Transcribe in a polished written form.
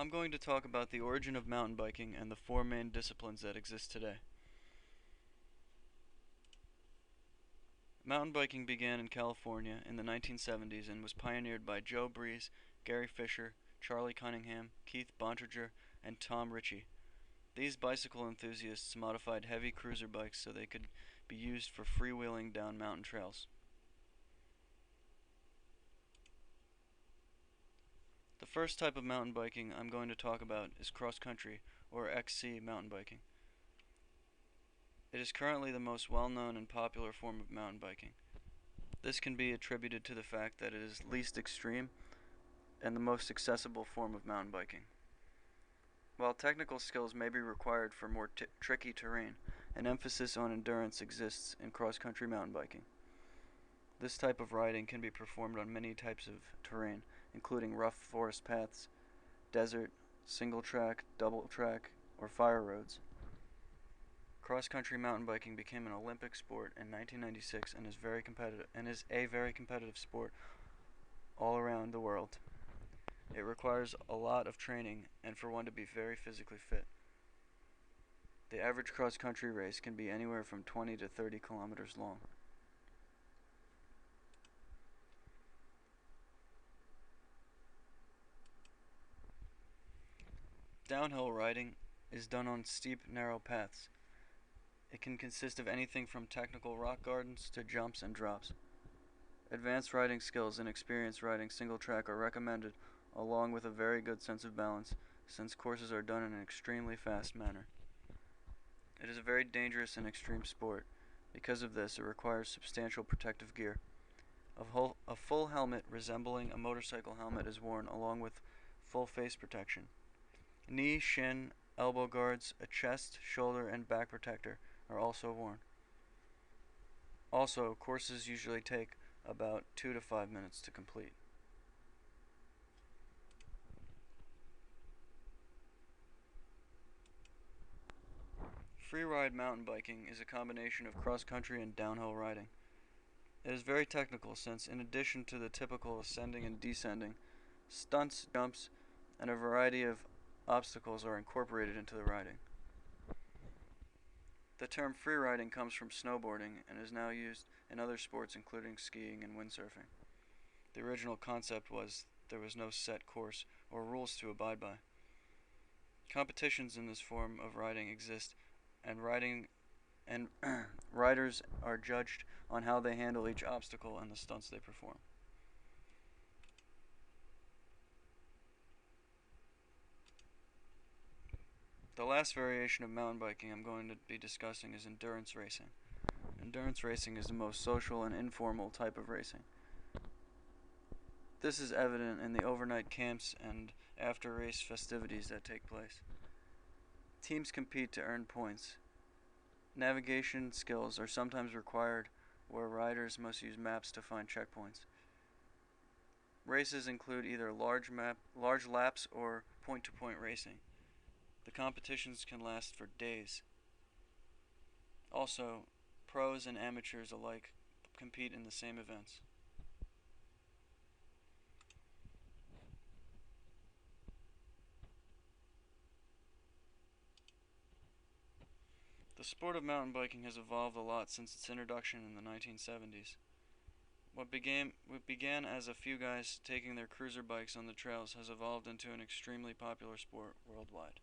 I'm going to talk about the origin of mountain biking and the four main disciplines that exist today. Mountain biking began in California in the 1970s and was pioneered by Joe Breeze, Gary Fisher, Charlie Cunningham, Keith Bontrager, and Tom Ritchie. These bicycle enthusiasts modified heavy cruiser bikes so they could be used for freewheeling down mountain trails. The first type of mountain biking I'm going to talk about is cross-country, or XC mountain biking. It is currently the most well-known and popular form of mountain biking. This can be attributed to the fact that it is least extreme and the most accessible form of mountain biking. While technical skills may be required for more tricky terrain, an emphasis on endurance exists in cross-country mountain biking. This type of riding can be performed on many types of terrain, including rough forest paths, desert, single track, double track, or fire roads. Cross-country mountain biking became an Olympic sport in 1996 and is a very competitive sport all around the world. It requires a lot of training and for one to be very physically fit. The average cross-country race can be anywhere from 20 to 30 kilometers long. Downhill riding is done on steep, narrow paths. It can consist of anything from technical rock gardens to jumps and drops. Advanced riding skills and experience riding single track are recommended, along with a very good sense of balance, since courses are done in an extremely fast manner. It is a very dangerous and extreme sport. Because of this, it requires substantial protective gear. A full helmet resembling a motorcycle helmet is worn, along with full face protection. Knee, shin, elbow guards, a chest, shoulder, and back protector are also worn. Also, courses usually take about 2 to 5 minutes to complete. Freeride mountain biking is a combination of cross-country and downhill riding. It is very technical since, in addition to the typical ascending and descending, stunts, jumps, and a variety of obstacles are incorporated into the riding. The term freeriding comes from snowboarding and is now used in other sports including skiing and windsurfing. The original concept was there was no set course or rules to abide by. Competitions in this form of riding exist, and riders are judged on how they handle each obstacle and the stunts they perform. The last variation of mountain biking I'm going to be discussing is endurance racing. Endurance racing is the most social and informal type of racing. This is evident in the overnight camps and after-race festivities that take place. Teams compete to earn points. Navigation skills are sometimes required, where riders must use maps to find checkpoints. Races include either large laps or point-to-point racing. The competitions can last for days. Also, pros and amateurs alike compete in the same events. The sport of mountain biking has evolved a lot since its introduction in the 1970s. What began as a few guys taking their cruiser bikes on the trails has evolved into an extremely popular sport worldwide.